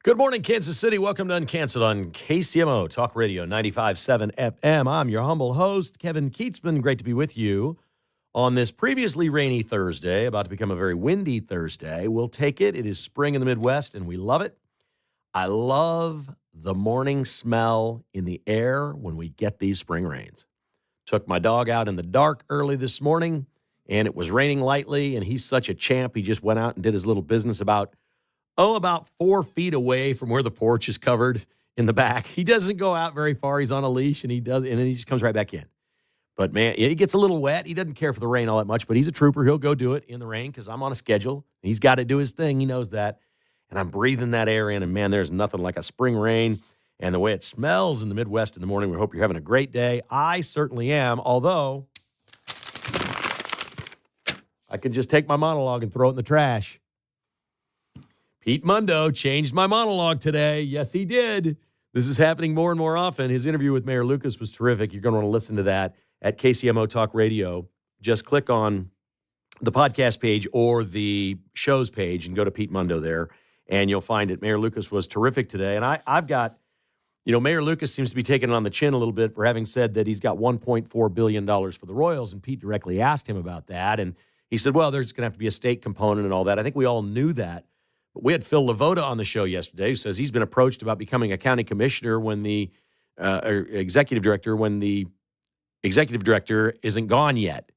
Good morning, Kansas City. Welcome to Uncanceled on KCMO Talk Radio 95.7 FM. I'm your humble host, Kevin Kietzman. Great to be with you on this previously rainy Thursday, about to become a very windy Thursday. We'll take it. It is spring in the Midwest, and we love it. I love the morning smell in the air when we get these spring rains. Took my dog out in the dark early this morning, and it was raining lightly, and he's such a champ. He just went out and did his little business about 4 feet away from where the porch is covered in the back. He doesn't go out very far. He's on a leash, and then he just comes right back in. But, man, he gets a little wet. He doesn't care for the rain all that much, but he's a trooper. He'll go do it in the rain because I'm on a schedule. He's got to do his thing. He knows that. And I'm breathing that air in, and, man, there's nothing like a spring rain. And the way it smells in the Midwest in the morning, we hope you're having a great day. I certainly am, although I could just take my monologue and throw it in the trash. Pete Mundo changed my monologue today. Yes, he did. This is happening more and more often. His interview with Mayor Lucas was terrific. You're going to want to listen to that at KCMO Talk Radio. Just click on the podcast page or the shows page and go to Pete Mundo there, and you'll find it. Mayor Lucas was terrific today. And I've got, Mayor Lucas seems to be taking it on the chin a little bit for having said that he's got $1.4 billion for the Royals, and Pete directly asked him about that. And he said, well, there's going to have to be a state component and all that. I think we all knew that. But we had Phil Lavoda on the show yesterday who says he's been approached about becoming a county commissioner when the executive director isn't gone yet.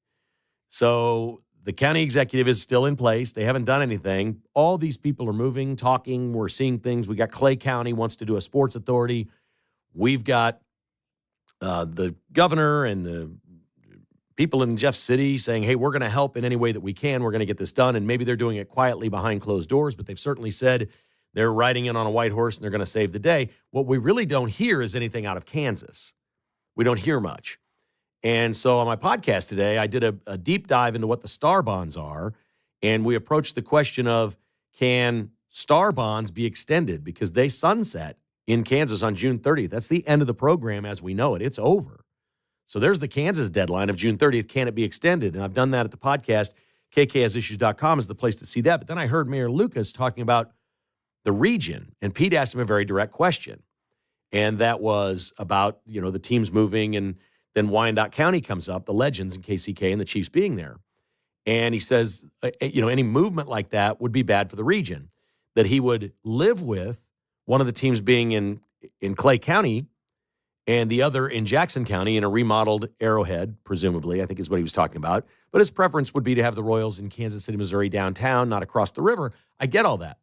So the county executive is still in place. They haven't done anything. All these people are moving, talking. We're seeing things. We got Clay County wants to do a sports authority. We've got the governor and the people in Jeff City saying, hey, we're going to help in any way that we can. We're going to get this done. And maybe they're doing it quietly behind closed doors, but they've certainly said they're riding in on a white horse and they're going to save the day. What we really don't hear is anything out of Kansas. We don't hear much. And so on my podcast today, I did a deep dive into what the star bonds are. And we approached the question of, can star bonds be extended? Because they sunset in Kansas on June 30th. That's the end of the program as we know it. It's over. So there's the Kansas deadline of June 30th. Can it be extended? And I've done that at the podcast. KKSissues.com is the place to see that. But then I heard Mayor Lucas talking about the region. And Pete asked him a very direct question. And that was about, the teams moving. And then Wyandotte County comes up, the Legends and KCK and the Chiefs being there. And he says, any movement like that would be bad for the region. That he would live with one of the teams being in Clay County and the other in Jackson County in a remodeled Arrowhead, presumably, I think is what he was talking about. But his preference would be to have the Royals in Kansas City, Missouri, downtown, not across the river. I get all that.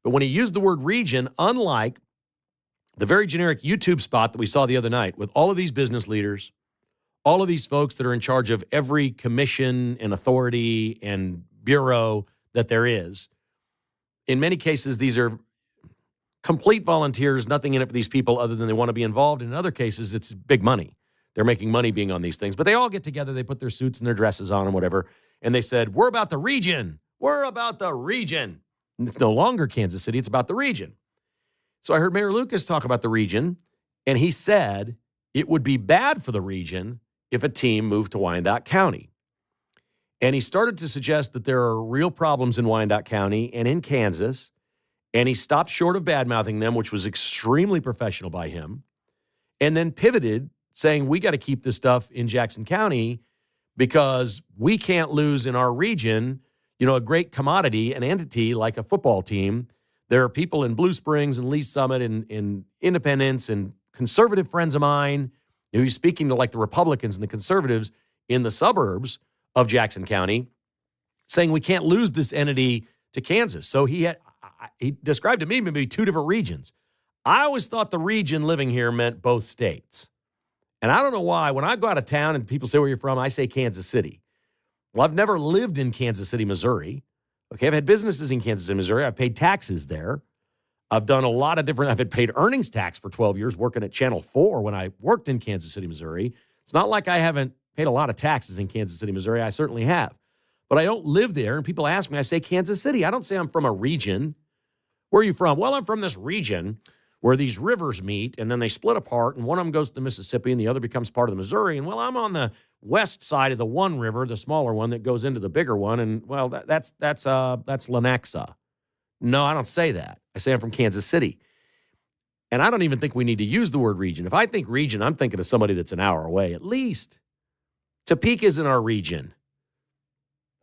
But when he used the word region, unlike the very generic YouTube spot that we saw the other night with all of these business leaders, all of these folks that are in charge of every commission and authority and bureau that there is, in many cases, these are complete volunteers, nothing in it for these people other than they want to be involved. In other cases, it's big money. They're making money being on these things. But they all get together, they put their suits and their dresses on and whatever, and they said, we're about the region. We're about the region. And it's no longer Kansas City, it's about the region. So I heard Mayor Lucas talk about the region, and he said it would be bad for the region if a team moved to Wyandotte County. And he started to suggest that there are real problems in Wyandotte County and in Kansas. And he stopped short of bad-mouthing them, which was extremely professional by him, and then pivoted, saying we got to keep this stuff in Jackson County because we can't lose in our region, a great commodity, an entity like a football team. There are people in Blue Springs and Lee Summit and in Independence and conservative friends of mine who's speaking to like the Republicans and the conservatives in the suburbs of Jackson County saying we can't lose this entity to Kansas. So he described to me maybe two different regions. I always thought the region living here meant both states. And I don't know why. When I go out of town and people say where you're from, I say Kansas City. Well, I've never lived in Kansas City, Missouri. Okay, I've had businesses in Kansas City, Missouri. I've paid taxes there. I've done a lot of different, I've had paid earnings tax for 12 years working at Channel 4 when I worked in Kansas City, Missouri. It's not like I haven't paid a lot of taxes in Kansas City, Missouri. I certainly have. But I don't live there. And people ask me, I say Kansas City. I don't say I'm from a region. Where are you from? Well, I'm from this region where these rivers meet and then they split apart and one of them goes to the Mississippi and the other becomes part of the Missouri. And well, I'm on the west side of the one river, the smaller one that goes into the bigger one. And well, that's Lenexa. No, I don't say that. I say I'm from Kansas City. And I don't even think we need to use the word region. If I think region, I'm thinking of somebody that's an hour away at least. Topeka's in our region.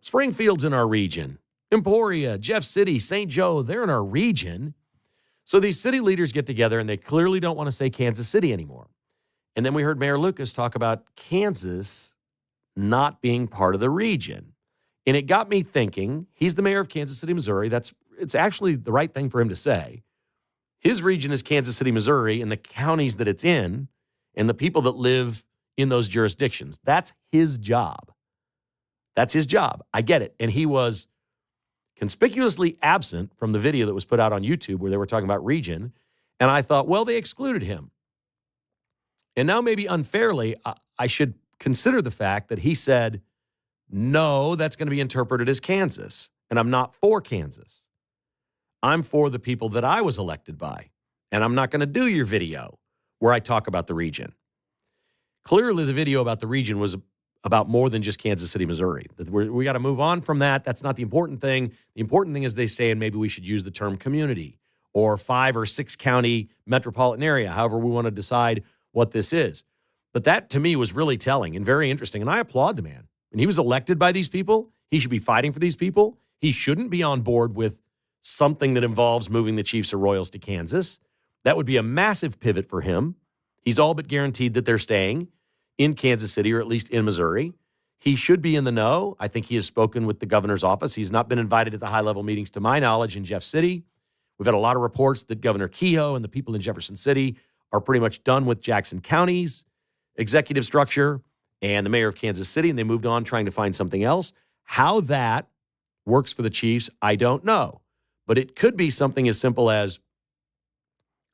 Springfield's in our region. Emporia, Jeff City, St. Joe, they're in our region. So these city leaders get together and they clearly don't want to say Kansas City anymore. And then we heard Mayor Lucas talk about Kansas not being part of the region. And it got me thinking, he's the mayor of Kansas City, Missouri. It's actually the right thing for him to say. His region is Kansas City, Missouri, and the counties that it's in and the people that live in those jurisdictions. That's his job. That's his job. I get it. And he was conspicuously absent from the video that was put out on YouTube where they were talking about region. And I thought, well, they excluded him. And now maybe unfairly, I should consider the fact that he said, no, that's going to be interpreted as Kansas. And I'm not for Kansas. I'm for the people that I was elected by. And I'm not going to do your video where I talk about the region. Clearly, the video about the region was about more than just Kansas City, Missouri. We got to move on from that. That's not the important thing. The important thing is they say, and maybe we should use the term community or 5 or 6 county metropolitan area, however we want to decide what this is. But that, to me, was really telling and very interesting. And I applaud the man. And he was elected by these people. He should be fighting for these people. He shouldn't be on board with something that involves moving the Chiefs or Royals to Kansas. That would be a massive pivot for him. He's all but guaranteed that they're staying in Kansas City or at least in Missouri. He should be in the know. I think he has spoken with the governor's office. He's not been invited to the high-level meetings, to my knowledge, in Jeff City. We've had a lot of reports that Governor Kehoe and the people in Jefferson City are pretty much done with Jackson County's executive structure and the mayor of Kansas City, and they moved on trying to find something else. How that works for the Chiefs, I don't know. But it could be something as simple as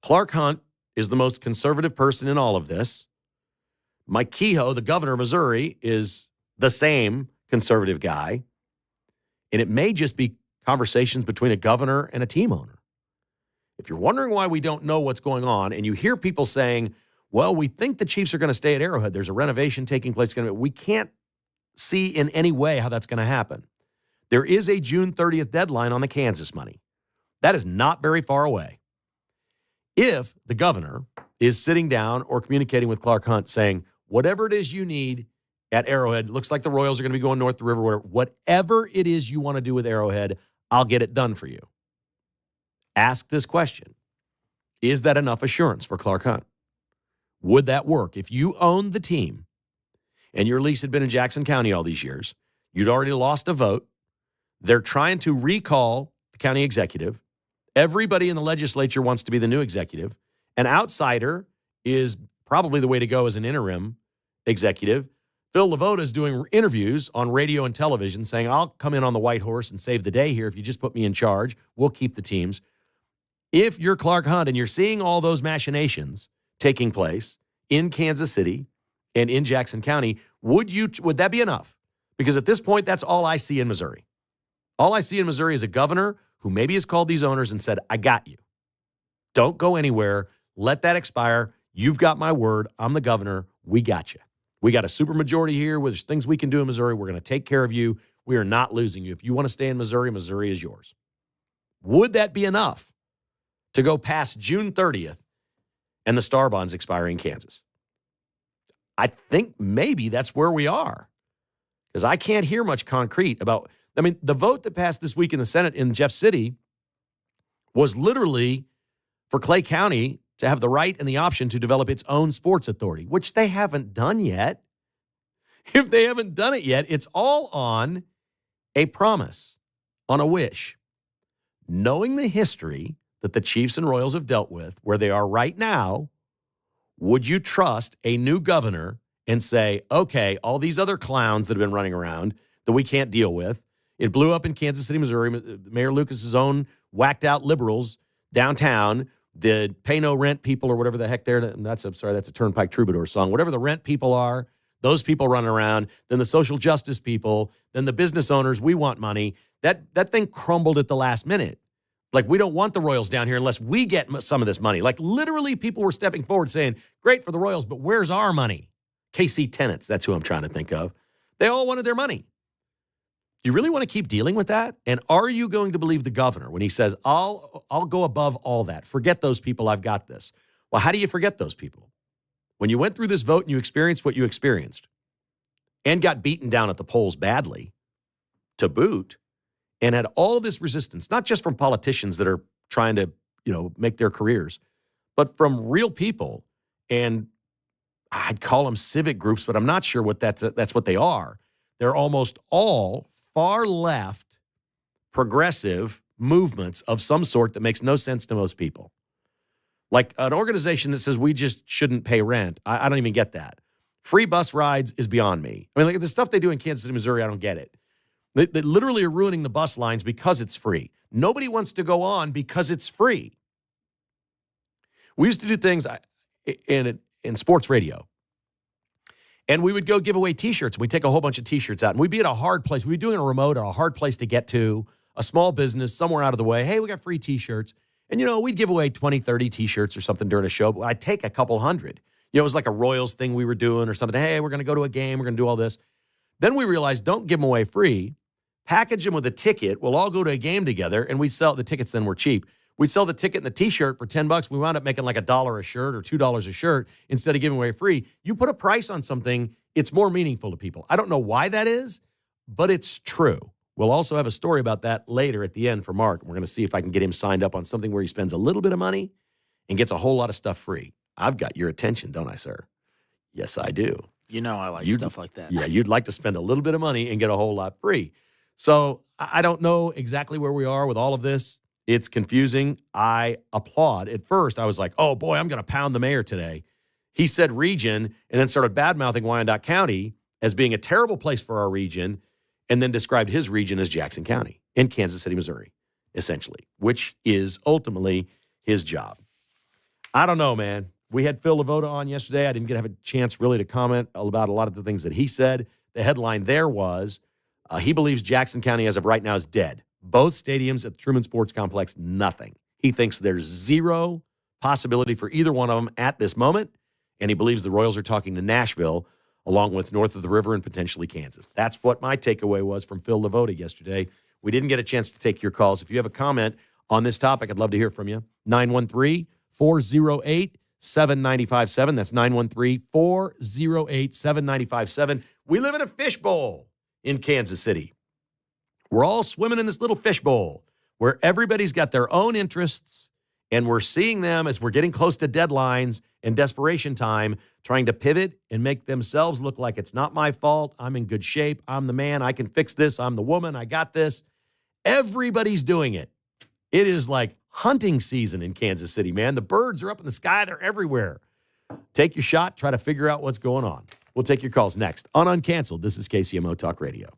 Clark Hunt is the most conservative person in all of this. Mike Kehoe, the governor of Missouri, is the same conservative guy. And it may just be conversations between a governor and a team owner. If you're wondering why we don't know what's going on, and you hear people saying, well, we think the Chiefs are going to stay at Arrowhead. There's a renovation taking place. We can't see in any way how that's going to happen. There is a June 30th deadline on the Kansas money. That is not very far away. If the governor is sitting down or communicating with Clark Hunt saying, whatever it is you need at Arrowhead, looks like the Royals are going to be going north the river, whatever it is you want to do with Arrowhead, I'll get it done for you. Ask this question. Is that enough assurance for Clark Hunt? Would that work? If you owned the team and your lease had been in Jackson County all these years, you'd already lost a vote. They're trying to recall the county executive. Everybody in the legislature wants to be the new executive. An outsider is probably the way to go as an interim executive. Phil Lavoda is doing interviews on radio and television saying, I'll come in on the white horse and save the day here. If you just put me in charge, we'll keep the teams. If you're Clark Hunt and you're seeing all those machinations taking place in Kansas City and in Jackson County, would that be enough? Because at this point, that's all I see in Missouri. All I see in Missouri is a governor who maybe has called these owners and said, I got you. Don't go anywhere. Let that expire. You've got my word. I'm the governor. We got you. We got a supermajority here. There's things we can do in Missouri. We're going to take care of you. We are not losing you. If you want to stay in Missouri, Missouri is yours. Would that be enough to go past June 30th and the Star Bonds expiring in Kansas? I think maybe that's where we are, because I can't hear much concrete about, the vote that passed this week in the Senate in Jeff City was literally for Clay County to have the right and the option to develop its own sports authority, which they haven't done yet. If they haven't done it yet, it's all on a promise, on a wish. Knowing the history that the Chiefs and Royals have dealt with, where they are right now, would you trust a new governor and say, okay, all these other clowns that have been running around that we can't deal with, it blew up in Kansas City, Missouri, Mayor Lucas's own whacked out liberals downtown, the pay no rent people or whatever the heck that's a Turnpike Troubadour song, whatever the rent people are, those people running around, then the social justice people, then the business owners, we want money. That thing crumbled at the last minute. Like, we don't want the Royals down here unless we get some of this money. Like, literally, people were stepping forward saying, great for the Royals, but where's our money? KC Tenants, that's who I'm trying to think of. They all wanted their money. You really want to keep dealing with that? And are you going to believe the governor when he says, I'll go above all that. Forget those people. I've got this. Well, how do you forget those people? When you went through this vote and you experienced what you experienced and got beaten down at the polls badly to boot and had all this resistance, not just from politicians that are trying to, make their careers, but from real people. And I'd call them civic groups, but I'm not sure what that's what they are. They're almost all far left progressive movements of some sort that makes no sense to most people. Like an organization that says we just shouldn't pay rent. I don't even get that. Free bus rides is beyond me. I mean, like the stuff they do in Kansas City, Missouri, I don't get it. They literally are ruining the bus lines because it's free. Nobody wants to go on because it's free. We used to do things in sports radio. And we would go give away T-shirts. We'd take a whole bunch of T-shirts out. And we'd be at a hard place. We'd be doing a remote or a hard place to get to, a small business somewhere out of the way. Hey, we got free T-shirts. And, we'd give away 20, 30 T-shirts or something during a show. But I'd take a couple hundred. It was like a Royals thing we were doing or something. Hey, we're going to go to a game. We're going to do all this. Then we realized, don't give them away free. Package them with a ticket. We'll all go to a game together. And we'd sell the tickets. Then were cheap. We'd sell the ticket and the T-shirt for $10. We wound up making like $1 a shirt or $2 a shirt instead of giving away free. You put a price on something, it's more meaningful to people. I don't know why that is, but it's true. We'll also have a story about that later at the end for Mark. We're going to see if I can get him signed up on something where he spends a little bit of money and gets a whole lot of stuff free. I've got your attention, don't I, sir? Yes, I do. I like stuff like that. Yeah, you'd like to spend a little bit of money and get a whole lot free. So I don't know exactly where we are with all of this. It's confusing. I applaud. At first, I was like, oh, boy, I'm going to pound the mayor today. He said region and then started bad-mouthing Wyandotte County as being a terrible place for our region and then described his region as Jackson County in Kansas City, Missouri, essentially, which is ultimately his job. I don't know, man. We had Phil Lavoda on yesterday. I didn't have a chance really to comment about a lot of the things that he said. The headline there was he believes Jackson County as of right now is dead. Both stadiums at the Truman Sports Complex, nothing. He thinks there's zero possibility for either one of them at this moment, and he believes the Royals are talking to Nashville along with north of the river and potentially Kansas. That's what my takeaway was from Phil Lavoda yesterday. We didn't get a chance to take your calls. If you have a comment on this topic, I'd love to hear from you. 913-408-7957. That's 913-408-7957. We live in a fishbowl in Kansas City. We're all swimming in this little fishbowl where everybody's got their own interests, and we're seeing them as we're getting close to deadlines and desperation time, trying to pivot and make themselves look like it's not my fault. I'm in good shape. I'm the man. I can fix this. I'm the woman. I got this. Everybody's doing it. It is like hunting season in Kansas City, man. The birds are up in the sky. They're everywhere. Take your shot. Try to figure out what's going on. We'll take your calls next on Uncanceled. This is KCMO Talk Radio.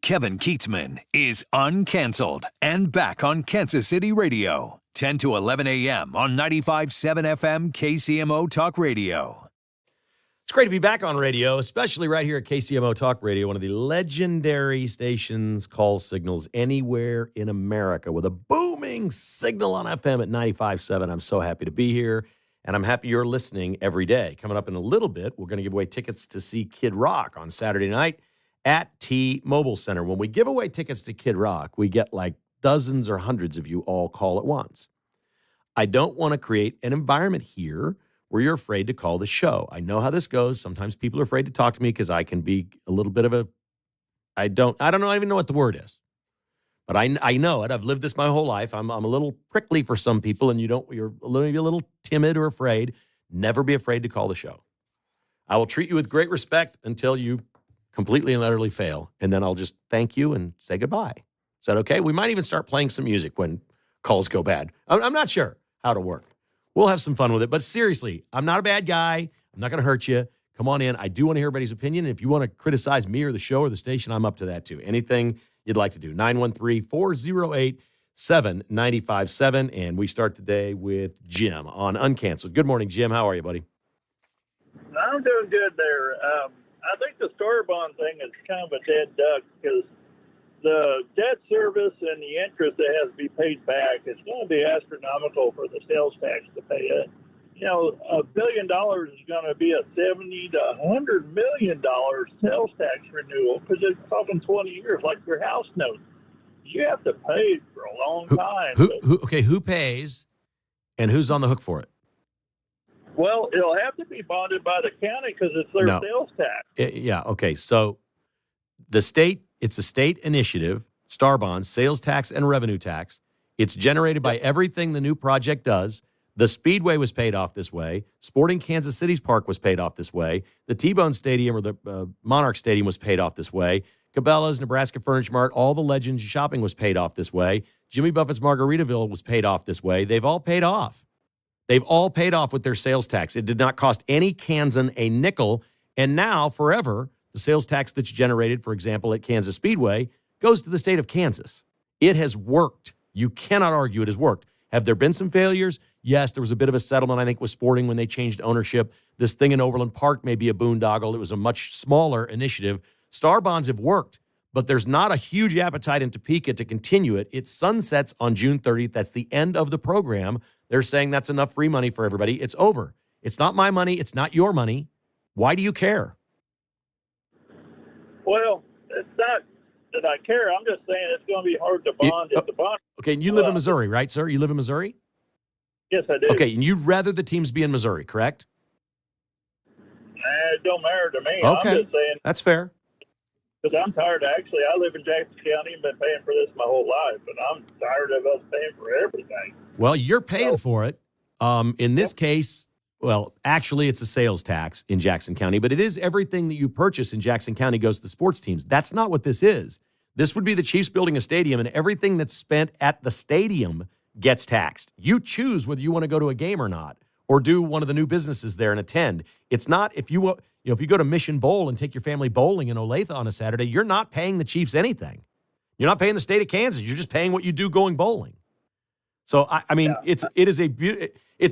Kevin Kietzman is Uncanceled and back on Kansas City Radio, 10 to 11 a.m. on 95.7 FM KCMO Talk Radio. It's great to be back on radio, especially right here at KCMO Talk Radio, one of the legendary stations call signals anywhere in America with a booming signal on FM at 95.7. I'm so happy to be here, and I'm happy you're listening every day. Coming up in a little bit, we're going to give away tickets to see Kid Rock on Saturday night at T-Mobile Center. When we give away tickets to Kid Rock, we get like dozens or hundreds of you all call at once. I don't want to create an environment here where you're afraid to call the show. I know how this goes. Sometimes people are afraid to talk to me because I can be a little bit of a, I even know what the word is. But I know it. I've lived this my whole life. I'm a little prickly for some people, and you're maybe a little timid or afraid. Never be afraid to call the show. I will treat you with great respect until you completely and utterly fail, and then I'll just thank you and say goodbye. Is that okay? We might even start playing some music when calls go bad. I'm not sure how to work. We'll have some fun with it. But seriously, I'm not a bad guy. I'm not going to hurt you. Come on in. I do want to hear everybody's opinion. And if you want to criticize me or the show or the station, I'm up to that too. Anything you'd like to do. 913-408-7957. And we start today with Jim on Uncanceled. Good morning, Jim. How are you, buddy? I'm doing good there. I think the store bond thing is kind of a dead duck because the debt service and the interest that has to be paid back is going to be astronomical for the sales tax to pay it. $1 billion is going to be a $70 to $100 million sales tax renewal because it's talking 20 years, like your house note. You have to pay for a long time. Who pays and who's on the hook for it? Well, it'll have to be bonded by the county because it's their sales tax. Yeah, okay. So the state, it's a state initiative, Star Bonds, sales tax and revenue tax. It's generated by everything the new project does. The Speedway was paid off this way. Sporting Kansas City's Park was paid off this way. The T-Bone Stadium or the Monarch Stadium was paid off this way. Cabela's, Nebraska Furniture Mart, all the Legends shopping was paid off this way. Jimmy Buffett's Margaritaville was paid off this way. They've all paid off. They've all paid off with their sales tax. It did not cost any Kansan a nickel. And now, forever, the sales tax that's generated, for example, at Kansas Speedway, goes to the state of Kansas. It has worked. You cannot argue it has worked. Have there been some failures? Yes, there was a bit of a settlement, I think, with Sporting when they changed ownership. This thing in Overland Park may be a boondoggle. It was a much smaller initiative. Star bonds have worked, but there's not a huge appetite in Topeka to continue it. It sunsets on June 30th. That's the end of the program. They're saying that's enough free money for everybody. It's over. It's not my money. It's not your money. Why do you care? Well, it's not that I care. I'm just saying it's going to be hard to bond if the bond. Okay, and you live in Missouri, right, sir? You live in Missouri? Yes, I do. Okay, and you'd rather the teams be in Missouri, correct? It don't matter to me. Okay, I'm just saying. That's fair. Because I'm tired. Actually, I live in Jackson County and been paying for this my whole life, but I'm tired of us paying for everything. Well, you're paying for it. In this case, well, actually, it's a sales tax in Jackson County, but it is everything that you purchase in Jackson County goes to the sports teams. That's not what this is. This would be the Chiefs building a stadium, and everything that's spent at the stadium gets taxed. You choose whether you want to go to a game or not, or do one of the new businesses there and attend. It's not if you if you go to Mission Bowl and take your family bowling in Olathe on a Saturday, you're not paying the Chiefs anything. You're not paying the state of Kansas. You're just paying what you do going bowling. So I mean, it's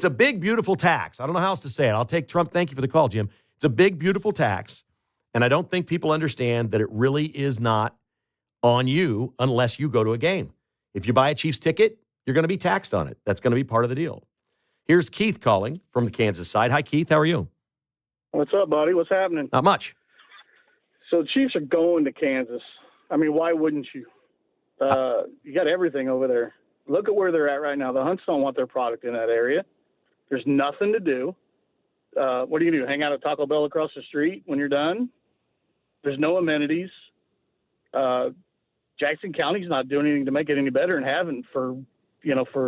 a big, beautiful tax. I don't know how else to say it. I'll take Trump. Thank you for the call, Jim. It's a big, beautiful tax, and I don't think people understand that it really is not on you unless you go to a game. If you buy a Chiefs ticket, you're going to be taxed on it. That's going to be part of the deal. Here's Keith calling from the Kansas side. Hi, Keith. How are you? What's up, buddy? What's happening? Not much. So the Chiefs are going to Kansas. I mean, why wouldn't you? You got everything over there. Look at where they're at right now. The Hunts don't want their product in that area. There's nothing to do. What are you going to do? Hang out at Taco Bell across the street when you're done? There's no amenities. Jackson County's not doing anything to make it any better and haven't for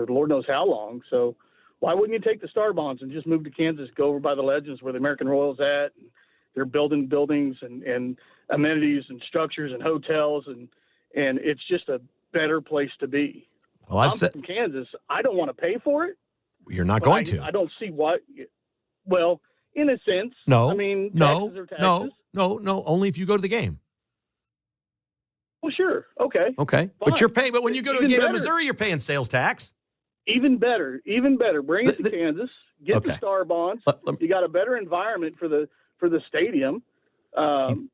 Lord knows how long. So why wouldn't you take the Star Bonds and just move to Kansas, go over by the Legends where the American Royals at? And they're building buildings and amenities and structures and hotels, and it's just a better place to be. Well, I'm from Kansas. I don't want to pay for it. You're not going to. I don't see why. Well, in a sense. No. I mean, no. taxes are taxes. No. Only if you go to the game. Well, sure. Okay. Okay. But Fine. you're paying, but when you go to a Even game in better. Missouri, you're paying sales tax. Even better. Bring it to Kansas. Get Okay. the Star Bonds. Let- You got a better environment for the stadium.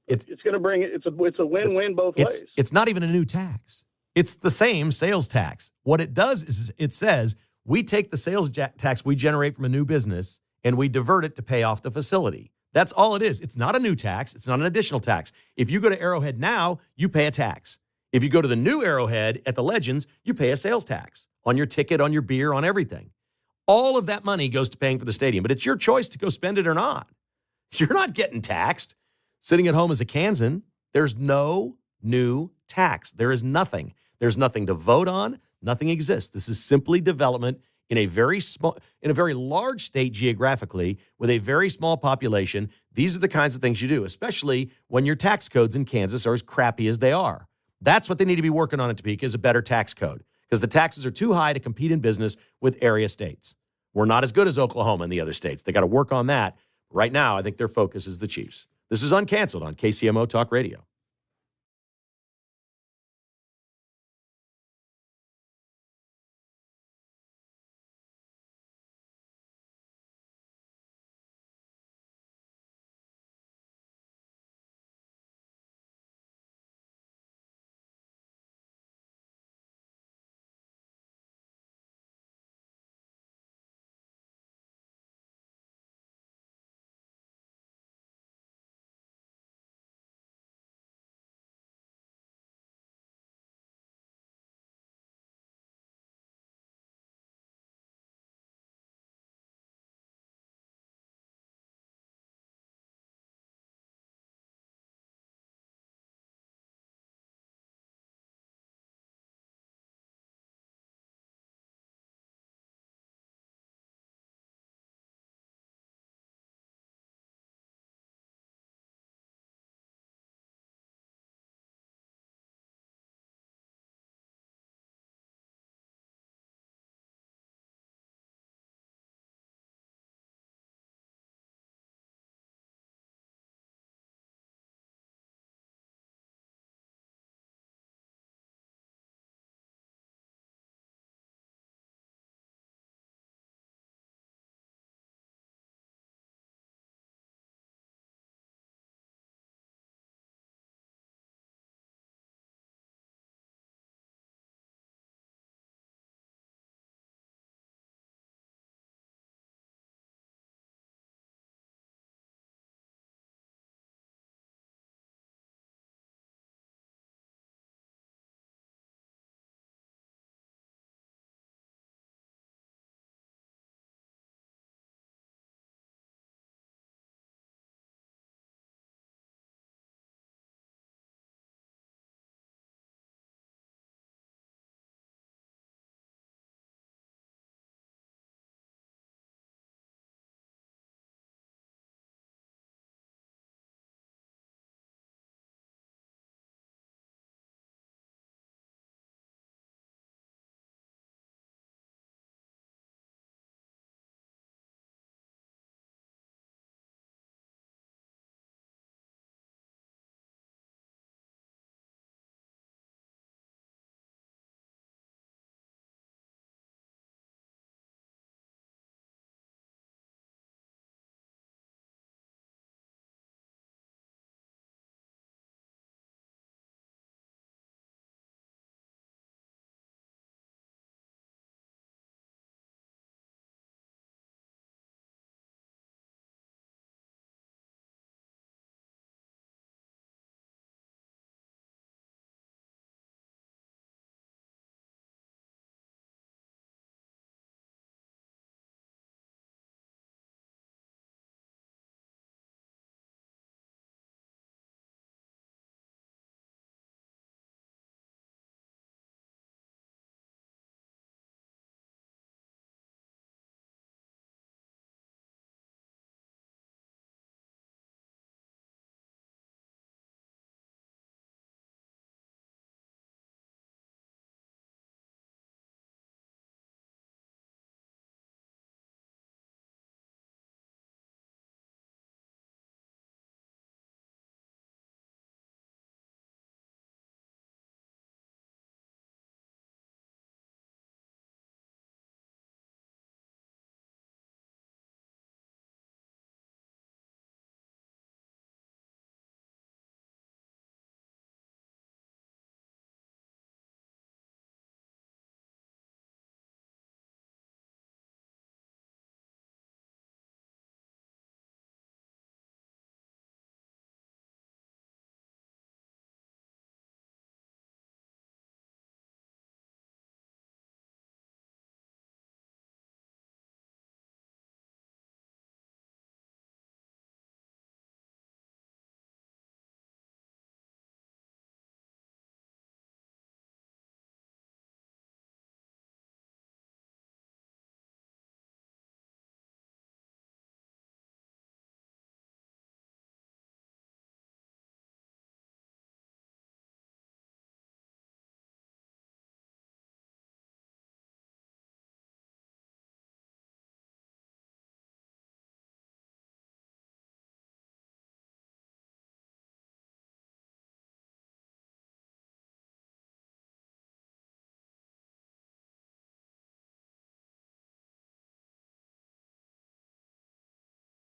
It's going to bring it. It's a win-win both ways. It's not even a new tax. It's the same sales tax. What it does is it says we take the sales tax we generate from a new business and we divert it to pay off the facility. That's all it is. It's not a new tax. It's not an additional tax. If you go to Arrowhead now, you pay a tax. If you go to the new Arrowhead at the Legends, you pay a sales tax on your ticket, on your beer, on everything. All of that money goes to paying for the stadium, but it's your choice to go spend it or not. You're not getting taxed. Sitting at home as a Kansan, there's no new tax. There is nothing. There's nothing to vote on. Nothing exists. This is simply development in a very large state geographically with a very small population. These are the kinds of things you do, especially when your tax codes in Kansas are as crappy as they are. That's what they need to be working on at Topeka is a better tax code because the taxes are too high to compete in business with area states. We're not as good as Oklahoma and the other states. They got to work on that. Right now, I think their focus is the Chiefs. This is Uncanceled on KCMO Talk Radio.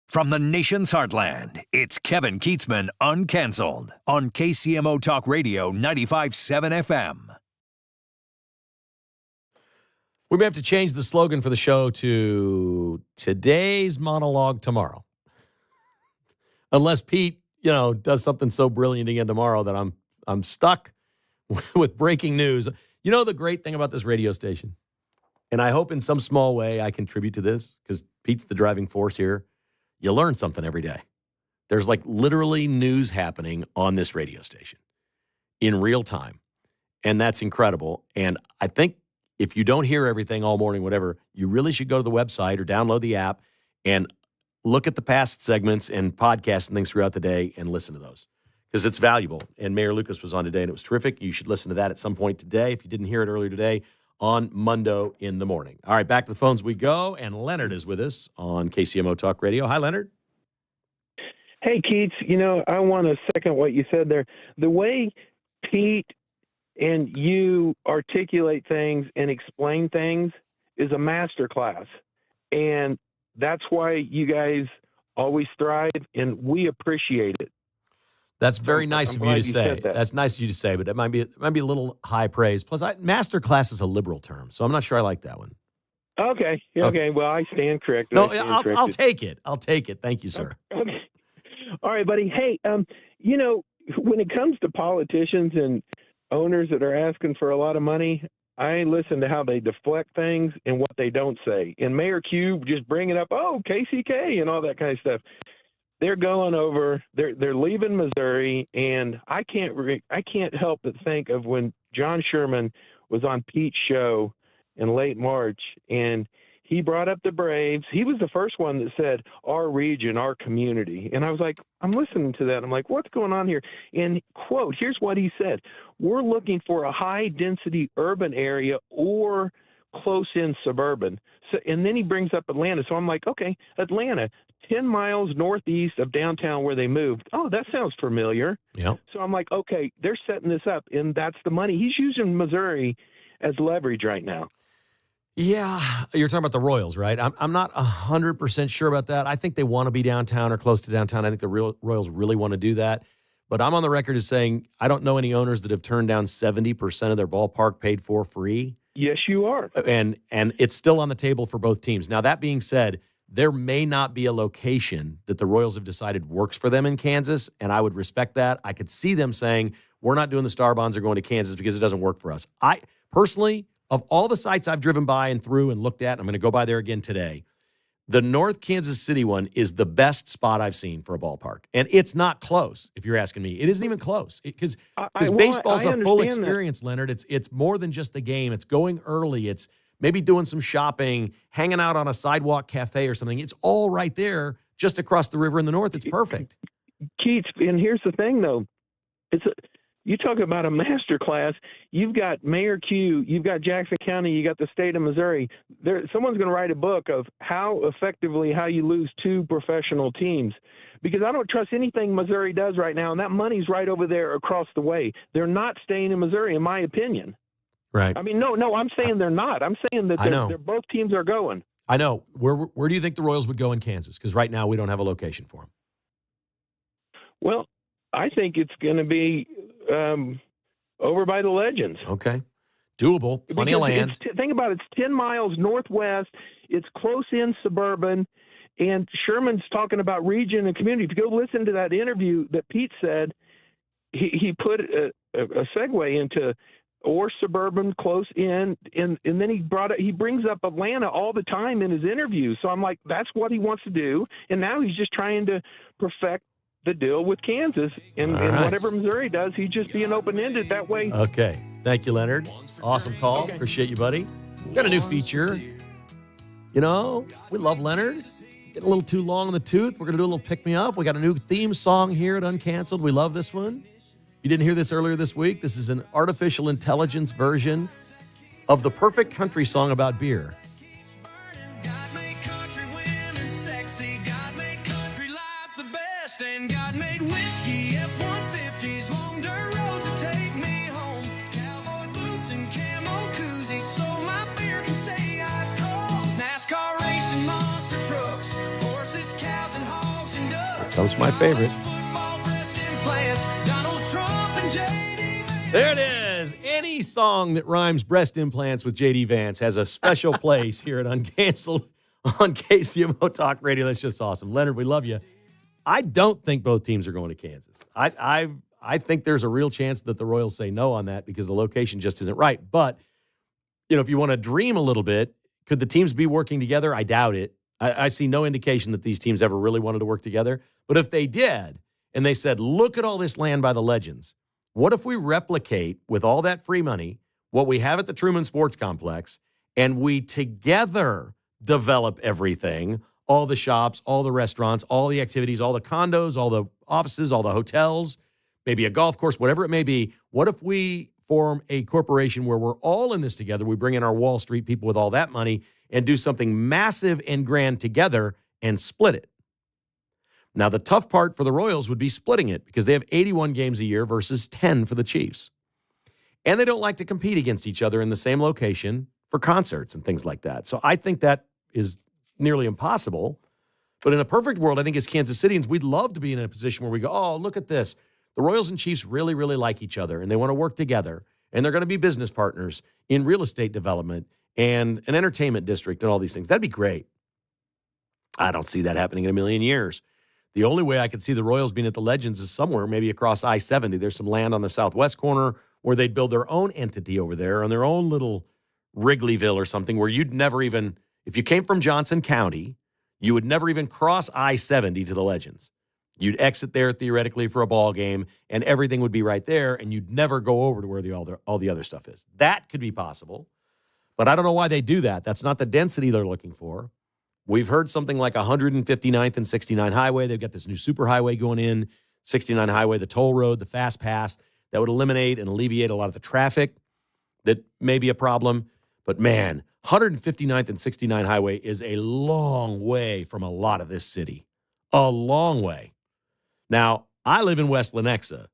From the nation's heartland, it's Kevin Kietzman Uncanceled on KCMO Talk Radio 95.7 FM. We may have to change the slogan for the show to today's monologue tomorrow. Unless Pete, does something so brilliant again tomorrow that I'm stuck with breaking news. You know the great thing about this radio station, and I hope in some small way I contribute to this because Pete's the driving force here. You learn something every day. There's like literally news happening on this radio station in real time. And that's incredible. And I think if you don't hear everything all morning, whatever, you really should go to the website or download the app and look at the past segments and podcasts and things throughout the day and listen to those because it's valuable. And Mayor Lucas was on today and it was terrific. You should listen to that at some point today. If you didn't hear it earlier today, on Monday in the morning. All right, back to the phones we go. And Leonard is with us on KCMO Talk Radio. Hi, Leonard. Hey, Keats. I want to second what you said there. The way Pete and you articulate things and explain things is a masterclass. And that's why you guys always thrive, and we appreciate it. That's very nice of you to say. That's nice of you to say, but it might be a little high praise. Plus, master class is a liberal term, so I'm not sure I like that one. Okay. Well, I stand corrected. No, I'll take it. I'll take it. Thank you, sir. Okay. All right, buddy. Hey, when it comes to politicians and owners that are asking for a lot of money, I listen to how they deflect things and what they don't say. And Mayor Q just bringing up, KCK and all that kind of stuff. They're going over. They're leaving Missouri, and I can't help but think of when John Sherman was on Pete's show in late March, and he brought up the Braves. He was the first one that said our region, our community, and I was like, I'm listening to that. I'm like, what's going on here? And quote, here's what he said: "We're looking for a high-density urban area or close-in suburban." So, and then he brings up Atlanta. So I'm like, okay, Atlanta, 10 miles northeast of downtown where they moved. Oh, that sounds familiar. Yeah. So I'm like, okay, they're setting this up, and that's the money. He's using Missouri as leverage right now. Yeah, you're talking about the Royals, right? I'm not 100% sure about that. I think they want to be downtown or close to downtown. I think the Royals really want to do that. But I'm on the record as saying I don't know any owners that have turned down 70% of their ballpark paid for free. Yes, you are. And it's still on the table for both teams. Now, that being said, there may not be a location that the Royals have decided works for them in Kansas, and I would respect that. I could see them saying, we're not doing the Star Bonds or going to Kansas because it doesn't work for us. I personally, of all the sites I've driven by and through and looked at, I'm going to go by there again today, the North Kansas City one is the best spot I've seen for a ballpark. And it's not close, if you're asking me. It isn't even close. Because baseball's a full experience, Leonard. It's more than just the game. It's going early. It's maybe doing some shopping, hanging out on a sidewalk cafe or something. It's all right there, just across the river in the north. It's perfect. Keats, and here's the thing, though. You talk about a master class. You've got Mayor Q, you've got Jackson County, you got the state of Missouri. Someone's going to write a book of how you lose two professional teams. Because I don't trust anything Missouri does right now, and that money's right over there across the way. They're not staying in Missouri, in my opinion. Right. I mean, no, I'm saying they're not. I'm saying that they're both teams are going. I know. Where do you think the Royals would go in Kansas? Because right now we don't have a location for them. Well, I think it's going to be over by the Legends. Okay. Doable. Plenty of land. Think about it. It's 10 miles northwest. It's close-in suburban. And Sherman's talking about region and community. If you go listen to that interview that Pete said, he put a segue into or suburban, close in, and then he brings up Atlanta all the time in his interviews. So I'm like, that's what he wants to do. And now he's just trying to perfect the deal with Kansas, and whatever Missouri does, he's just being open-ended that way. Okay. Thank you, Leonard. Awesome call. Okay. Appreciate you, buddy. We've got a new feature. We love Leonard. Getting a little too long in the tooth. We're going to do a little pick-me-up. We got a new theme song here at Uncanceled. We love this one. If you didn't hear this earlier this week, this is an artificial intelligence version of the perfect country song about beer. Nascar racing, monster trucks, horses, cows, and hogs. comes my favorite. There it is. Any song that rhymes breast implants with J.D. Vance has a special place here at Uncanceled on KCMO Talk Radio. That's just awesome. Leonard, we love you. I don't think both teams are going to Kansas. I think there's a real chance that the Royals say no on that because the location just isn't right. But, if you want to dream a little bit, could the teams be working together? I doubt it. I see no indication that these teams ever really wanted to work together. But if they did, and they said, look at all this land by the Legends, what if we replicate with all that free money what we have at the Truman Sports Complex and we together develop everything, all the shops, all the restaurants, all the activities, all the condos, all the offices, all the hotels, maybe a golf course, whatever it may be. What if we form a corporation where we're all in this together? We bring in our Wall Street people with all that money and do something massive and grand together and split it. Now, the tough part for the Royals would be splitting it because they have 81 games a year versus 10 for the Chiefs. And they don't like to compete against each other in the same location for concerts and things like that. So I think that is nearly impossible. But in a perfect world, I think as Kansas Cityans, we'd love to be in a position where we go, oh, look at this. The Royals and Chiefs really, really like each other, and they want to work together. And they're going to be business partners in real estate development and an entertainment district and all these things. That'd be great. I don't see that happening in a million years. The only way I could see the Royals being at the Legends is somewhere, maybe across I-70. There's some land on the southwest corner where they'd build their own entity over there on their own little Wrigleyville or something where you'd never even, if you came from Johnson County, you would never even cross I-70 to the Legends. You'd exit there theoretically for a ball game, and everything would be right there, and you'd never go over to where all the other stuff is. That could be possible, but I don't know why they do that. That's not the density they're looking for. We've heard something like 159th and 69 Highway. They've got this new superhighway going in, 69 Highway, the toll road, the fast pass, that would eliminate and alleviate a lot of the traffic that may be a problem. But man, 159th and 69 Highway is a long way from a lot of this city. A long way. Now, I live in West Lenexa.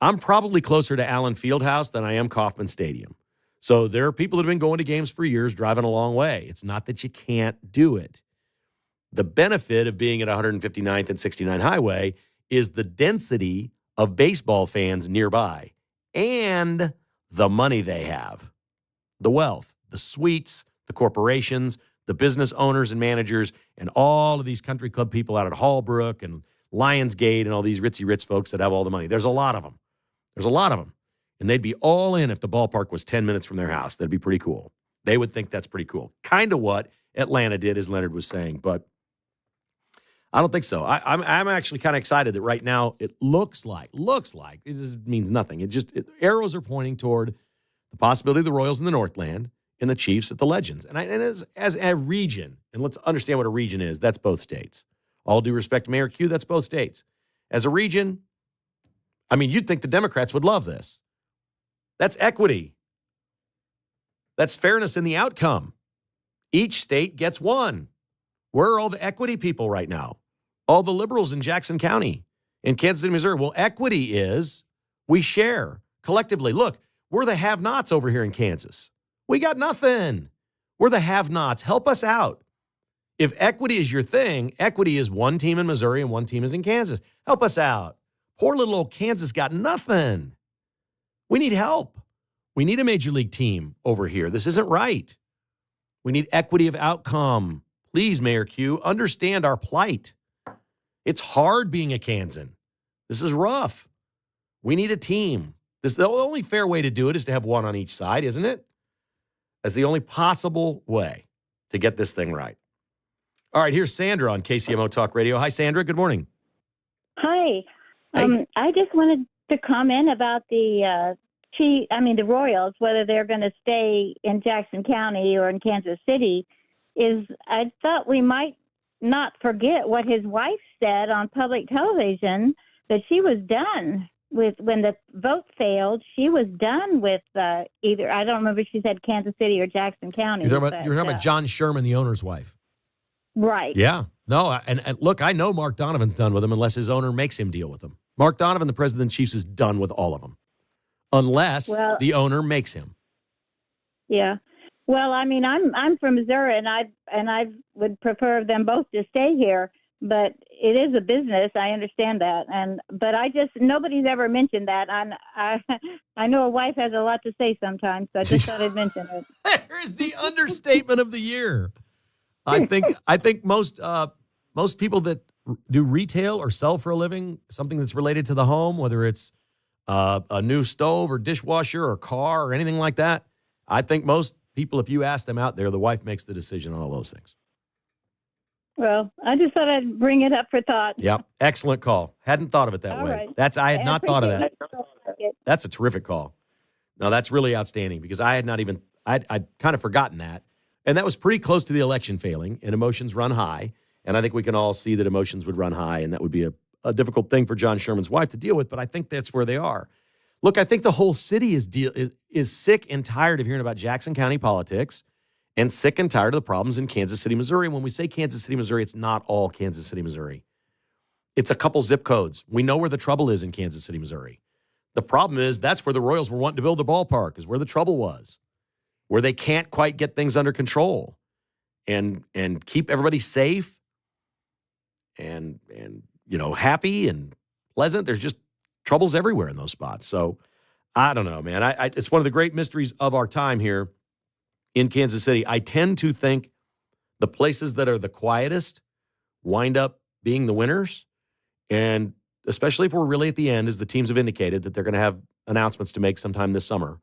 I'm probably closer to Allen Fieldhouse than I am Kauffman Stadium. So there are people that have been going to games for years driving a long way. It's not that you can't do it. The benefit of being at 159th and 69 Highway is the density of baseball fans nearby and the money they have, the wealth, the suites, the corporations, the business owners and managers, and all of these country club people out at Hallbrook and Lionsgate and all these ritzy rich folks that have all the money. There's a lot of them. There's a lot of them. And they'd be all in if the ballpark was 10 minutes from their house. That'd be pretty cool. They would think that's pretty cool. Kind of what Atlanta did, as Leonard was saying, but I don't think so. I'm actually kind of excited that right now it looks like, it just means nothing. Arrows are pointing toward the possibility of the Royals in the Northland and the Chiefs at the Legends. And as a region, and let's understand what a region is, that's both states. All due respect to Mayor Q, that's both states. As a region, I mean, you'd think the Democrats would love this. That's equity. That's fairness in the outcome. Each state gets one. Where are all the equity people right now? All the liberals in Jackson County, in Kansas City, Missouri. Well, equity is we share collectively. Look, we're the have-nots over here in Kansas. We got nothing. We're the have-nots. Help us out. If equity is your thing, equity is one team in Missouri and one team is in Kansas. Help us out. Poor little old Kansas got nothing. We need help. We need a major league team over here. This isn't right. We need equity of outcome. Please, Mayor Q, understand our plight. It's hard being a Kansan. This is rough. We need a team. The only fair way to do it is to have one on each side, isn't it? That's the only possible way to get this thing right. All right, here's Sandra on KCMO Talk Radio. Hi, Sandra. Good morning. Hi. Hey. I just wanted to comment about the Royals, whether they're going to stay in Jackson County or in Kansas City. I thought we might not forget what his wife said on public television, that she was done with, when the vote failed, she was done with either, I don't remember if she said Kansas City or Jackson County. You're talking about John Sherman, the owner's wife. Right. Yeah. No, and look, I know Mark Donovan's done with him unless his owner makes him deal with them. Mark Donovan, the president of the Chiefs, is done with all of them unless the owner makes him. Yeah. Well, I mean, I'm from Missouri, and I would prefer them both to stay here. but it is a business. I understand that, but nobody's ever mentioned that. And I know a wife has a lot to say sometimes, so I just thought I'd mention it. There's the understatement of the year. I think most people that do retail or sell for a living, something that's related to the home, whether it's a new stove or dishwasher or car or anything like that, I think most people, if you ask them out there, the wife makes the decision on all those things. Well, I just thought I'd bring it up for thought. Yep. Excellent call. Hadn't thought of it that All way. right. I had not thought of that. It. That's a terrific call. No, that's really outstanding because I had not even, I'd kind of forgotten that. And that was pretty close to the election failing, and emotions run high. And I think we can all see that emotions would run high, and that would be a difficult thing for John Sherman's wife to deal with, but I think that's where they are. Look, I think the whole city is sick and tired of hearing about Jackson County politics and sick and tired of the problems in Kansas City, Missouri. When we say Kansas City, Missouri, it's not all Kansas City, Missouri. It's a couple zip codes. We know where the trouble is in Kansas City, Missouri. The problem is that's where the Royals were wanting to build the ballpark, is where the trouble was, where they can't quite get things under control and keep everybody safe and happy and pleasant. There's just troubles everywhere in those spots. So I don't know, man. It's one of the great mysteries of our time here in Kansas City. I tend to think the places that are the quietest wind up being the winners. And especially if we're really at the end, as the teams have indicated that they're going to have announcements to make sometime this summer.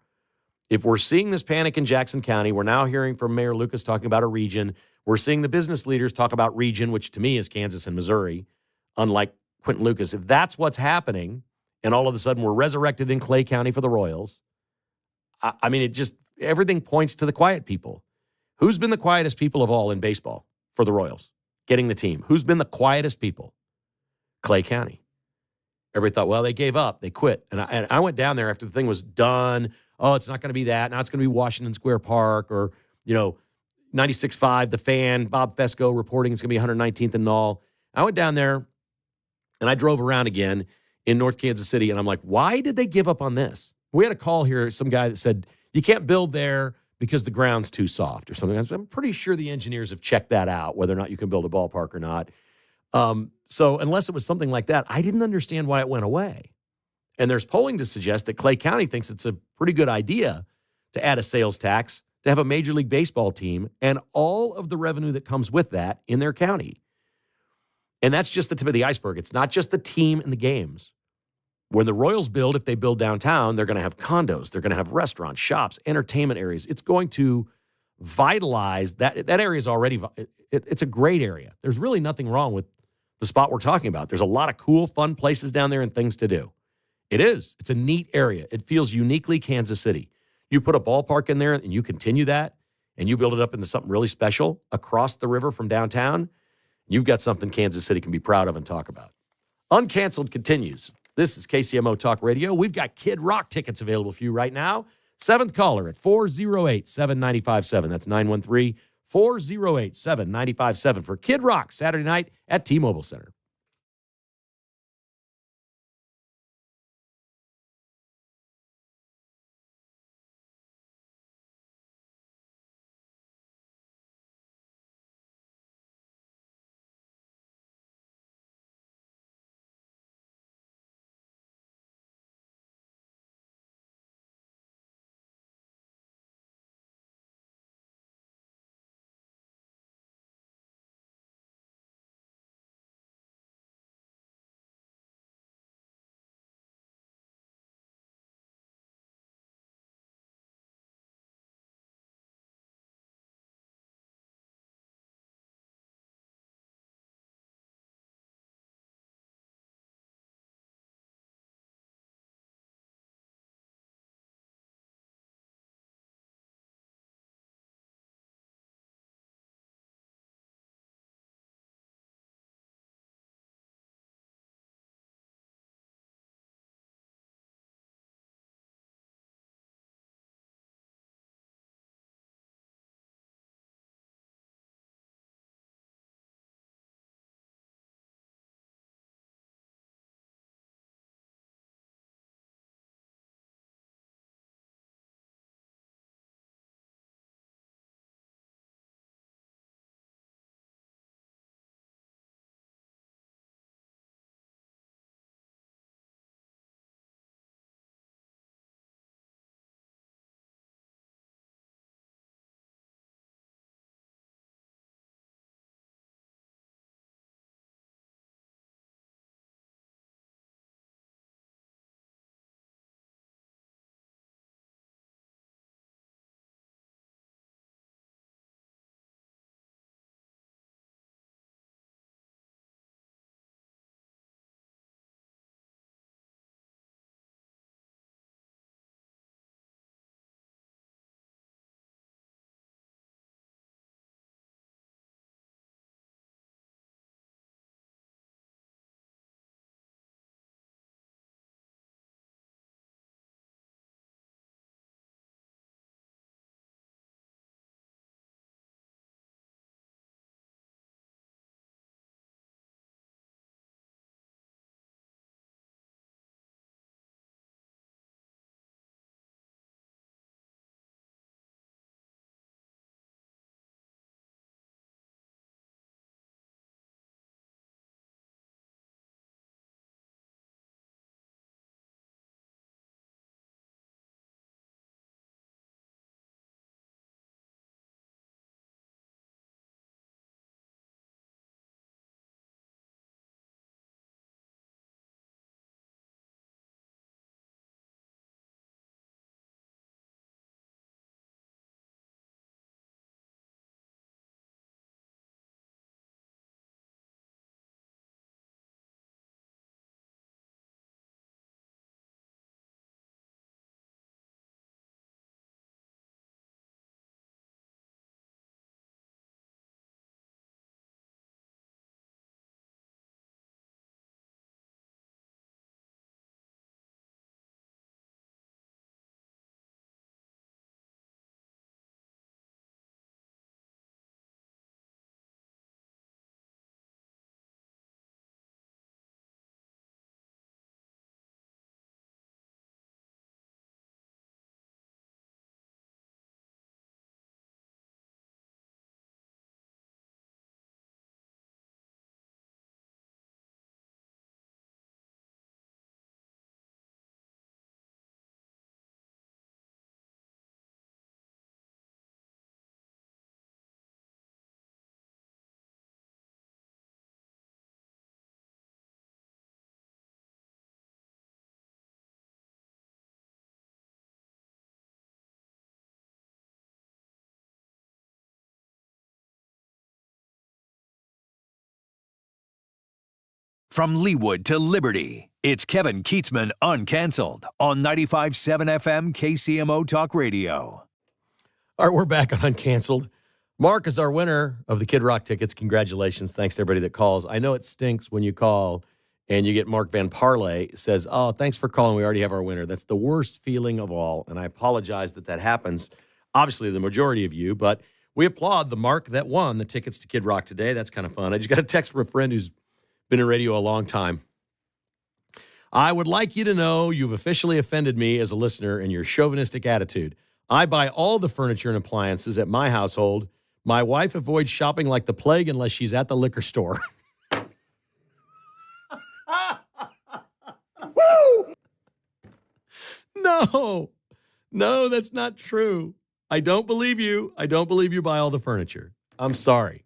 If we're seeing this panic in Jackson County, we're now hearing from Mayor Lucas talking about a region. We're seeing the business leaders talk about region, which to me is Kansas and Missouri, unlike Quentin Lucas. If that's what's happening, and all of a sudden we're resurrected in Clay County for the Royals, I mean, everything points to the quiet people. Who's been the quietest people of all in baseball for the Royals getting the team? Who's been the quietest people? Clay County. Everybody thought, well, they gave up. They quit. And I went down there after the thing was done. Oh, it's not going to be that. Now it's going to be Washington Square Park or, 96.5, The Fan, Bob Fesco reporting it's going to be 119th and all. I went down there and I drove around again in North Kansas City. And I'm like, why did they give up on this? We had a call here, some guy that said, you can't build there because the ground's too soft or something. I'm pretty sure the engineers have checked that out, whether or not you can build a ballpark or not. So unless it was something like that, I didn't understand why it went away. And there's polling to suggest that Clay County thinks it's a pretty good idea to add a sales tax, to have a Major League Baseball team, and all of the revenue that comes with that in their county. And that's just the tip of the iceberg. It's not just the team and the games. When the Royals build, if they build downtown, they're going to have condos. They're going to have restaurants, shops, entertainment areas. It's going to vitalize that. That area is already, it's a great area. There's really nothing wrong with the spot we're talking about. There's a lot of cool, fun places down there and things to do. It is. It's a neat area. It feels uniquely Kansas City. You put a ballpark in there and you continue that and you build it up into something really special across the river from downtown, you've got something Kansas City can be proud of and talk about. Uncanceled continues. This is KCMO Talk Radio. We've got Kid Rock tickets available for you right now. Seventh caller at 408-7957. That's 913-408-7957 for Kid Rock Saturday night at T-Mobile Center. From Leawood to Liberty, it's Kevin Kietzman Uncanceled on 95.7 FM KCMO Talk Radio. All right, we're back on Uncanceled. Mark is our winner of the Kid Rock tickets. Congratulations. Thanks to everybody that calls. I know it stinks when you call and you get Mark Van Parlay says, oh, thanks for calling. We already have our winner. That's the worst feeling of all, and I apologize that happens. Obviously, the majority of you, but we applaud the Mark that won the tickets to Kid Rock today. That's kind of fun. I just got a text from a friend who's been in radio a long time. I would like you to know you've officially offended me as a listener in your chauvinistic attitude. I buy all the furniture and appliances at my household. My wife avoids shopping like the plague unless she's at the liquor store. Woo! No, that's not true. I don't believe you. I don't believe you buy all the furniture. I'm sorry.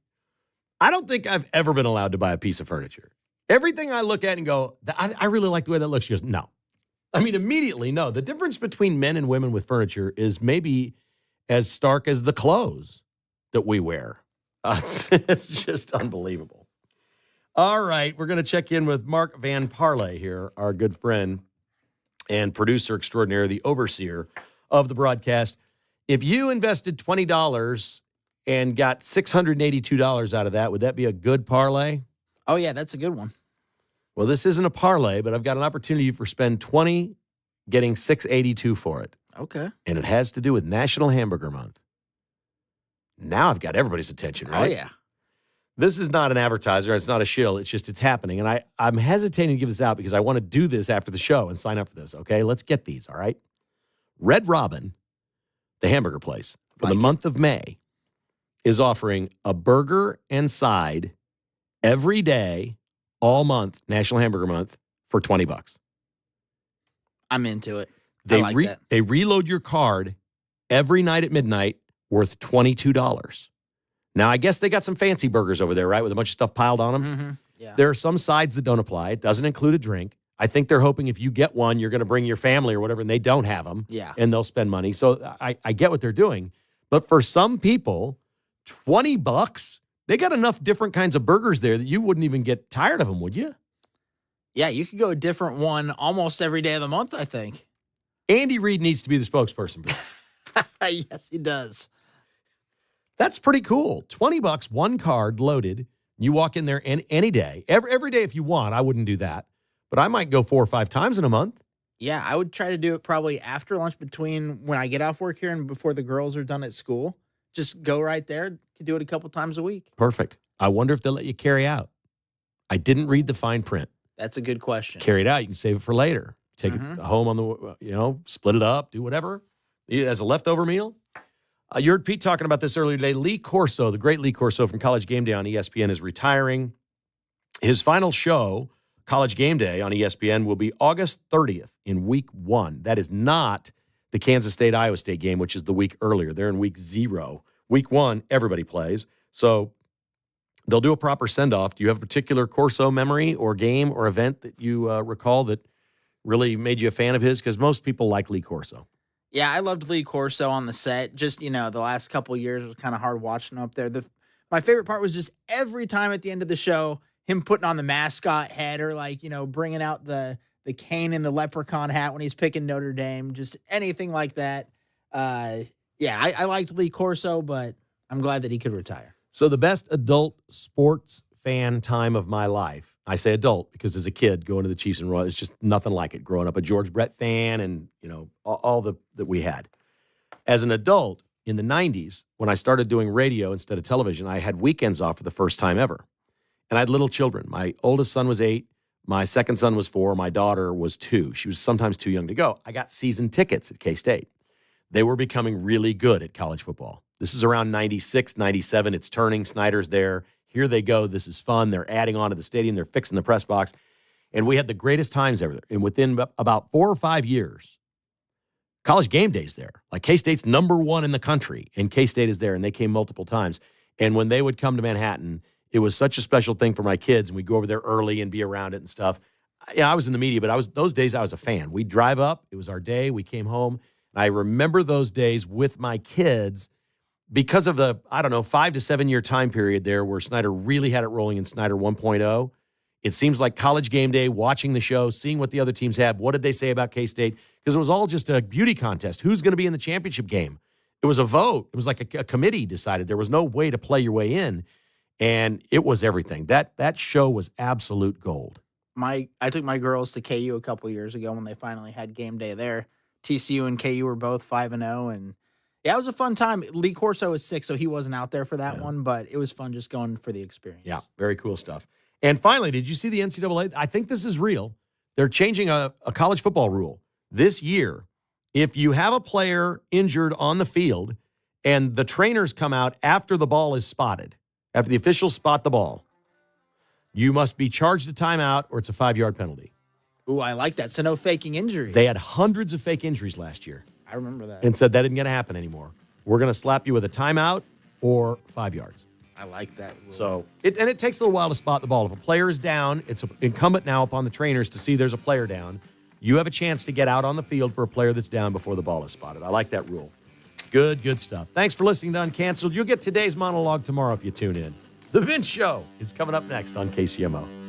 I don't think I've ever been allowed to buy a piece of furniture. Everything I look at and go, I really like the way that looks. She goes, no. I mean, immediately, no. The difference between men and women with furniture is maybe as stark as the clothes that we wear. It's just unbelievable. All right, we're going to check in with Mark Van Parlay here, our good friend and producer extraordinaire, the overseer of the broadcast. If you invested $20 and got $682 out of that, would that be a good parlay? Oh, yeah, that's a good one. Well, this isn't a parlay, but I've got an opportunity for spend $20, getting $682 for it. Okay. And it has to do with National Hamburger Month. Now I've got everybody's attention, right? Oh, yeah. This is not an advertiser. It's not a shill. It's just it's happening. And I'm hesitating to give this out because I want to do this after the show and sign up for this, okay? Let's get these, all right? Red Robin, the hamburger place, for the month of May, is offering a burger and side every day, all month, National Hamburger Month, for $20. I'm into it. They I like that. They reload your card every night at midnight, worth $22. Now, I guess they got some fancy burgers over there, right, with a bunch of stuff piled on them. Mm-hmm. Yeah. There are some sides that don't apply. It doesn't include a drink. I think they're hoping if you get one, you're going to bring your family or whatever, and they don't have them. Yeah. And they'll spend money. So I get what they're doing. But for some people, $20, they got enough different kinds of burgers there that you wouldn't even get tired of them, would you? Yeah, you could go a different one almost every day of the month, I think. Andy Reid needs to be the spokesperson for this. Yes, he does. That's pretty cool. $20, one card loaded. You walk in there any day. Every day if you want. I wouldn't do that. But I might go 4 or 5 times in a month. Yeah, I would try to do it probably after lunch between when I get off work here and before the girls are done at school. Just go right there. Could do it a couple times a week. Perfect. I wonder if they'll let you carry out. I didn't read the fine print. That's a good question. Carry it out. You can save it for later. Take it home on the, split it up, do whatever. Eat it as a leftover meal. You heard Pete talking about this earlier today. Lee Corso, the great Lee Corso from College Game Day on ESPN, is retiring. His final show, College Game Day on ESPN, will be August 30th in week 1. That is not the Kansas State-Iowa State game, which is the week earlier. They're in week 0. Week 1, everybody plays. So they'll do a proper send-off. Do you have a particular Corso memory or game or event that you recall that really made you a fan of his? Because most people like Lee Corso. Yeah, I loved Lee Corso on the set. Just, the last couple of years was kind of hard watching him up there. My favorite part was just every time at the end of the show, him putting on the mascot head or bringing out the cane and the leprechaun hat when he's picking Notre Dame, just anything like that. I liked Lee Corso, but I'm glad that he could retire. So the best adult sports fan time of my life, I say adult because as a kid going to the Chiefs and Royals, it's just nothing like it. Growing up a George Brett fan and, all that we had. As an adult in the 90s, when I started doing radio instead of television, I had weekends off for the first time ever. And I had little children. My oldest son was 8. My second son was 4. My daughter was 2. She was sometimes too young to go. I got season tickets at K-State. They were becoming really good at college football. This is around 96, 97. It's turning. Snyder's there. Here they go. This is fun. They're adding on to the stadium. They're fixing the press box. And we had the greatest times ever. And within about 4 or 5 years, College Game Day's there. Like K-State's number 1 in the country. And K-State is there. And they came multiple times. And when they would come to Manhattan, it was such a special thing for my kids. And we'd go over there early and be around it and stuff. I was in the media, but those days I was a fan. We'd drive up. It was our day. We came home. And I remember those days with my kids because of the, 5 to 7 year time period there where Snyder really had it rolling in Snyder 1.0. It seems like college game day, watching the show, seeing what the other teams have. What did they say about K-State? Because it was all just a beauty contest. Who's going to be in the championship game? It was a vote. It was like a committee decided. There was no way to play your way in, and it was everything. That show was absolute gold. I took my girls to KU a couple years ago when they finally had game day there. TCU and KU were both 5-0, and yeah, it was a fun time. Lee Corso was sick, so he wasn't out there for that one, but it was fun just going for the experience. Yeah, very cool stuff. And finally, did you see the NCAA? I think this is real. They're changing a college football rule this year. If you have a player injured on the field and the trainers come out after the ball is spotted, after the officials spot the ball, you must be charged a timeout or it's a 5-yard penalty. Ooh, I like that. So no faking injuries. They had hundreds of fake injuries last year I remember that. and said that isn't going to happen anymore. We're going to slap you with a timeout or 5 yards. I like that rule. So it takes a little while to spot the ball. If a player is down, it's incumbent now upon the trainers to see there's a player down. You have a chance to get out on the field for a player that's down before the ball is spotted. I like that rule. Good stuff. Thanks for listening to Uncanceled. You'll get today's monologue tomorrow if you tune in. The Vince Show is coming up next on KCMO.